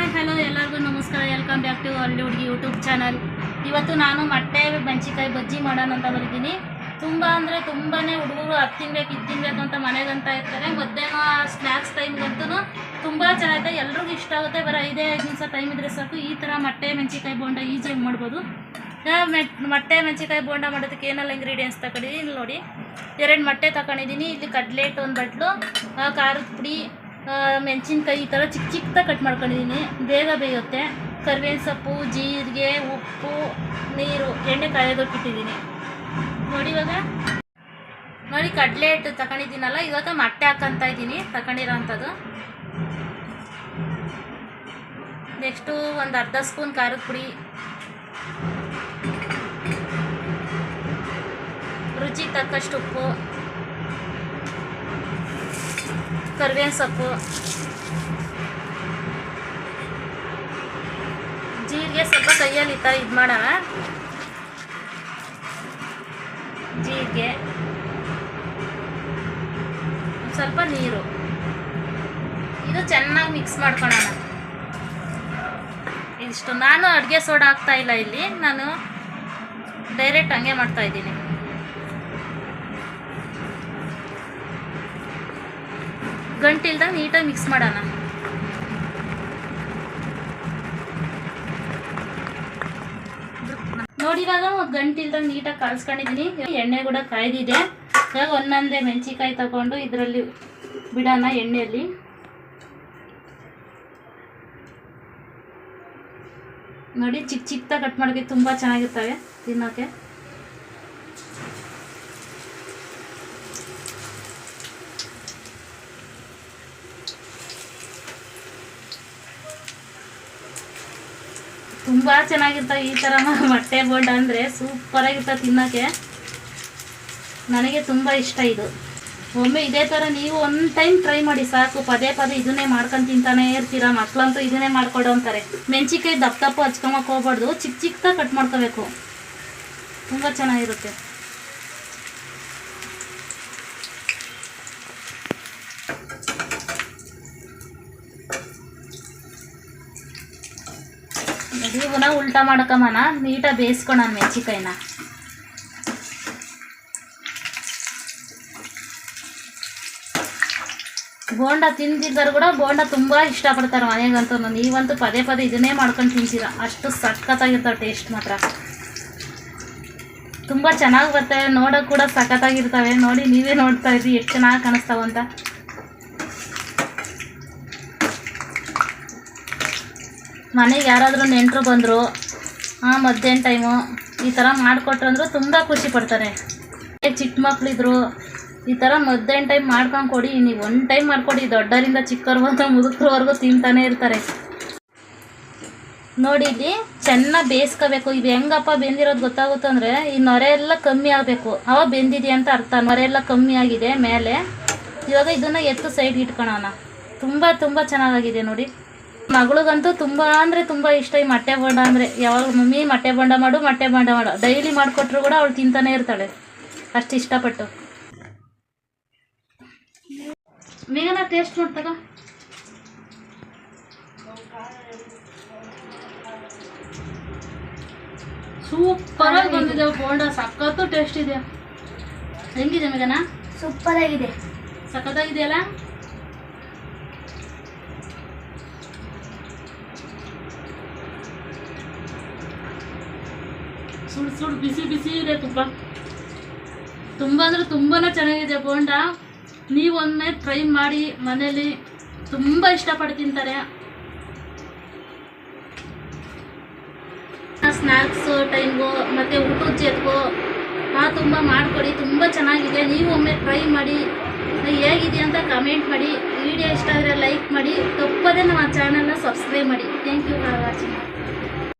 Hi hello ಎಲ್ಲರಿಗೂ ನಮಸ್ಕಾರ. Welcome back to ಹಳ್ಳಿ ಹುಡುಗಿ ಯೂಟ್ಯೂಬ್ ಚಾನಲ್. ಇವತ್ತು ನಾನು ಮೊಟ್ಟೆ ಮೆಣಸಿನ್ಕಾಯಿ ಬಜ್ಜಿ ಮಾಡೋಣ ಅಂತ ಬಂದಿದ್ದೀನಿ. ತುಂಬ ಅಂದರೆ ತುಂಬಾ ಹುಡುಗರು ಅದು ತಿನ್ಬೇಕು ಇದು ತಿನ್ಬೇಕು ಅಂತ ಮನೆಗಂತ ಇರ್ತಾರೆ. ಮಧ್ಯಾಹ್ನ ಸ್ನ್ಯಾಕ್ಸ್ ಟೈಮ್ಗಂತೂ ತುಂಬ ಚೆನ್ನಾಗಿದೆ, ಎಲ್ರಿಗೂ ಇಷ್ಟ ಆಗುತ್ತೆ. ಬರೋ 5 ನಿಮಿಷ ಟೈಮ್ ಇದ್ದರೆ ಸಾಕು ಈ ಥರ ಮೊಟ್ಟೆ ಮೆಣಸಿನ್ಕಾಯಿ ಬೋಂಡ ಈಸಿಯಾಗಿ ಮಾಡ್ಬೋದು. ಮೊಟ್ಟೆ ಮೆಣಸಿನ್ಕಾಯಿ ಬೋಂಡ ಮಾಡೋದಕ್ಕೆ ಏನೆಲ್ಲ ಇಂಗ್ರೀಡಿಯೆಂಟ್ಸ್ ತಗೊಂಡಿದ್ದೀನಿ ಇಲ್ಲಿ ನೋಡಿ. 2 ಮೊಟ್ಟೆ ತಗೊಂಡಿದ್ದೀನಿ. ಇಲ್ಲಿ ಕಡ್ಲೆಟ್ 1 ಬಟ್ಲು, ಖಾರದ ಪುಡಿ, ಮೆಣಸಿನ್ಕಾಯಿ ಈ ಥರ ಚಿಕ್ಕ ಚಿಕ್ಕದಾಗಿ ಕಟ್ ಮಾಡ್ಕೊಂಡಿದ್ದೀನಿ, ಬೇಗ ಬೇಯುತ್ತೆ. ಕರಿಬೇವಿನ ಸೊಪ್ಪು, ಜೀರಿಗೆ, ಉಪ್ಪು, ನೀರು, ಎಣ್ಣೆ ಕಾಯೋದಕ್ಕಿಟ್ಟಿದ್ದೀನಿ ನೋಡಿ. ಇವಾಗ ನೋಡಿ ಕಡಲೆ ಹಿಟ್ಟು ತಗೊಂಡಿದ್ದೀನಲ್ಲ, ಇವಾಗ ಮೊಟ್ಟೆ ಹಾಕಂತ ಇದ್ದೀನಿ ತಗೊಂಡಿರೋ ಅಂಥದ್ದು. ನೆಕ್ಸ್ಟು ಒಂದು ಅರ್ಧ ಸ್ಪೂನ್ ಖಾರದ ಪುಡಿ, ರುಚಿಗೆ ತಕ್ಕಷ್ಟು ಉಪ್ಪು, ಕರಿಬೇವಿನ ಸೊಪ್ಪು, ಜೀರಿಗೆ ಸ್ವಲ್ಪ ಕೈಯಲ್ಲಿ ಈ ಥರ ಇದು ಮಾಡೋಣ. ಜೀರಿಗೆ, ಸ್ವಲ್ಪ ನೀರು, ಇದು ಚೆನ್ನಾಗಿ ಮಿಕ್ಸ್ ಮಾಡ್ಕೊಳ್ಳೋಣ. ಇದಿಷ್ಟು. ನಾನು ಅಡುಗೆ ಸೋಡಾ ಹಾಕ್ತಾಯಿಲ್ಲ ಇಲ್ಲಿ, ನಾನು ಡೈರೆಕ್ಟ್ ಹಂಗೆ ಮಾಡ್ತಾಯಿದ್ದೀನಿ. ಗಂಟಿಲ್ದಾಗ ನೀಟಾಗಿ ಮಿಕ್ಸ್ ಮಾಡೋಣ. ನೋಡಿ ಇವಾಗ ಗಂಟಿಲ್ದಾಗ ನೀಟಾಗಿ ಕಲಿಸ್ಕೊಂಡಿದ್ದೀನಿ. ಎಣ್ಣೆ ಕೂಡ ಕಾಯ್ದಿದೆ. ಇವಾಗ ಒಂದೊಂದೇ ಮೆಣಸಿನ್ಕಾಯಿ ತಗೊಂಡು ಇದರಲ್ಲಿ ಬಿಡೋಣ ಎಣ್ಣೆಯಲ್ಲಿ. ನೋಡಿ ಚಿಕ್ಕ ಚಿಕ್ಕದಾಗಿ ಕಟ್ ಮಾಡೋಕ್ಕೆ ತುಂಬ ಚೆನ್ನಾಗಿರ್ತವೆ ತಿನ್ನೋಕ್ಕೆ. ತುಂಬ ಚೆನ್ನಾಗಿರ್ತವೆ ಈ ಥರ ಮೊಟ್ಟೆ ಬೋಂಡ ಅಂದರೆ ಸೂಪರಾಗಿರ್ತವೆ ತಿನ್ನೋಕ್ಕೆ. ನನಗೆ ತುಂಬ ಇಷ್ಟ ಇದು. ಒಮ್ಮೆ ಇದೇ ಥರ ನೀವು ಒಂದು ಟೈಮ್ ಟ್ರೈ ಮಾಡಿ ಸಾಕು. ಪದೇ ಪದೇ ಇದನ್ನೇ ಮಾಡ್ಕೊಂಡು ತಿಂತಾನೆ ಇರ್ತೀರ. ಮಕ್ಕಳಂತೂ ಇದನ್ನೇ ಮಾಡ್ಕೊಡು ಅಂತಾರೆ. ಮೆಣಸಿನ್ಕಾಯಿ ದಪ್ಪ ದಪ್ಪ ಹಚ್ಕೊಂಬಕ್ಕೆ ಹೋಗ್ಬಾರ್ದು, ಚಿಕ್ಕ ಚಿಕ್ಕದಾಗಿ ಕಟ್ ಮಾಡ್ಕೋಬೇಕು. ತುಂಬ ಚೆನ್ನಾಗಿರುತ್ತೆ. ಇವನ್ನ ಉಲ್ಟಾ ಮಾಡ್ಕೊಂಬನ ನೀಟಾಗಿ ಬೇಯಿಸ್ಕೊಳ ಮೆಣಸಿನ್ಕಾಯಿನ. ಬೋಂಡ ತಿಂದಿದ್ದಾರೆ ಕೂಡ ಬೋಂಡ ತುಂಬ ಇಷ್ಟಪಡ್ತಾರೆ ಮನೆಗಂತೂ. ನೀವಂತೂ ಪದೇ ಪದೇ ಇದನ್ನೇ ಮಾಡ್ಕೊಂಡು ತಿಂತೀರ, ಅಷ್ಟು ಸಖತ್ತಾಗಿರ್ತಾವೆ. ಟೇಸ್ಟ್ ಮಾತ್ರ ತುಂಬ ಚೆನ್ನಾಗಿ ಬರ್ತವೆ, ನೋಡೋಕೆ ಕೂಡ ಸಖತ್ತಾಗಿರ್ತವೆ. ನೋಡಿ ನೀವೇ ನೋಡ್ತಾ ಇದ್ರಿ ಎಷ್ಟು ಚೆನ್ನಾಗಿ ಕಾಣಿಸ್ತಾವಂತ. ಮನೆಗೆ ಯಾರಾದರೂ ನೆಂಟರು ಬಂದರು, ಮಧ್ಯಾಹ್ನ ಟೈಮು ಈ ಥರ ಮಾಡಿಕೊಟ್ರು ಅಂದರೂ ತುಂಬ ಖುಷಿ ಪಡ್ತಾರೆ. ಚಿಕ್ಕ ಮಕ್ಕಳಿದ್ರು ಈ ಥರ ಮಧ್ಯಾಹ್ನ ಟೈಮ್ ಮಾಡ್ಕೊಂಡು ಕೊಡಿ. ನೀವು ಒಂದು ಟೈಮ್ ಮಾಡಿಕೊಡಿ, ದೊಡ್ಡರಿಂದ ಚಿಕ್ಕವ್ರಿಗೂ ಮುದುಕರವರೆಗೂ ತಿಂತಾನೆ ಇರ್ತಾರೆ. ನೋಡಿ ಇಲ್ಲಿ ಚೆನ್ನಾಗಿ ಬೇಯಿಸ್ಕೋಬೇಕು. ಇದು ಹೆಂಗಪ್ಪ ಬೆಂದಿರೋದು ಗೊತ್ತಾಗುತ್ತೆ ಅಂದರೆ ಈ ನೊರೆ ಎಲ್ಲ ಕಮ್ಮಿ ಆಗಬೇಕು, ಅವಾಗ ಬೆಂದಿದೆ ಅಂತ ಅರ್ಥ. ನೊರೆ ಎಲ್ಲ ಕಮ್ಮಿ ಆಗಿದೆ ಮೇಲೆ. ಇವಾಗ ಇದನ್ನು ಎತ್ತು ಸೈಡ್ಗೆ ಇಟ್ಕೊಳ್ಳೋಣ. ತುಂಬ ತುಂಬ ಚೆನ್ನಾಗಿದೆ ನೋಡಿ. ಮಗಳಿಗಂತೂ ತುಂಬ ಅಂದರೆ ತುಂಬ ಇಷ್ಟ ಈ ಮೊಟ್ಟೆ ಬೋಂಡ ಅಂದರೆ. ಯಾವಾಗ ಮಮ್ಮಿ ಮೊಟ್ಟೆ ಬೋಂಡ ಮಾಡು ಮೊಟ್ಟೆ ಬೋಂಡ ಮಾಡು, ಡೈಲಿ ಮಾಡಿಕೊಟ್ರು ಕೂಡ ಅವಳು ತಿಂತಾನೆ ಇರ್ತಾಳೆ, ಅಷ್ಟು ಇಷ್ಟಪಟ್ಟು. ಮೇಘನ ಟೇಸ್ಟ್ ನೋಡ್ತಾಗ. ಸೂಪರಾಗಿ ಬಂದಿದೆ ಬೋಂಡ, ಸಖತ್ತು ಟೇಸ್ಟ್ ಇದೆ. ಹೆಂಗಿದೆ ಮೇಘನ? ಸೂಪರಾಗಿದೆ, ಸಖತ್ತಾಗಿದೆಯಲ್ಲ. ಸುಡು ಸುಡು ಬಿಸಿ ಬಿಸಿ ಇದೆ ತುಪ್ಪ. ತುಂಬ ಅಂದರೆ ತುಂಬಾ ಚೆನ್ನಾಗಿದೆ ಬೋಂಡ. ನೀವೊಮ್ಮೆ ಟ್ರೈ ಮಾಡಿ ಮನೇಲಿ, ತುಂಬ ಇಷ್ಟಪಟ್ಟು ತಿಂತಾರೆ. ಸ್ನ್ಯಾಕ್ಸು ಟೈಮ್ಗೂ ಮತ್ತು ಊಟದ ಜೊತೆಗೂ ತುಂಬ ಮಾಡಿಕೊಡಿ. ತುಂಬ ಚೆನ್ನಾಗಿದೆ. ನೀವು ಒಮ್ಮೆ ಟ್ರೈ ಮಾಡಿ, ಹೇಗಿದೆ ಅಂತ ಕಮೆಂಟ್ ಮಾಡಿ. ವಿಡಿಯೋ ಇಷ್ಟ ಆದರೆ ಲೈಕ್ ಮಾಡಿ, ತಪ್ಪದೇ ನಮ್ಮ ಚಾನಲ್ನ ಸಬ್ಸ್ಕ್ರೈಬ್ ಮಾಡಿ. Thank you for watching.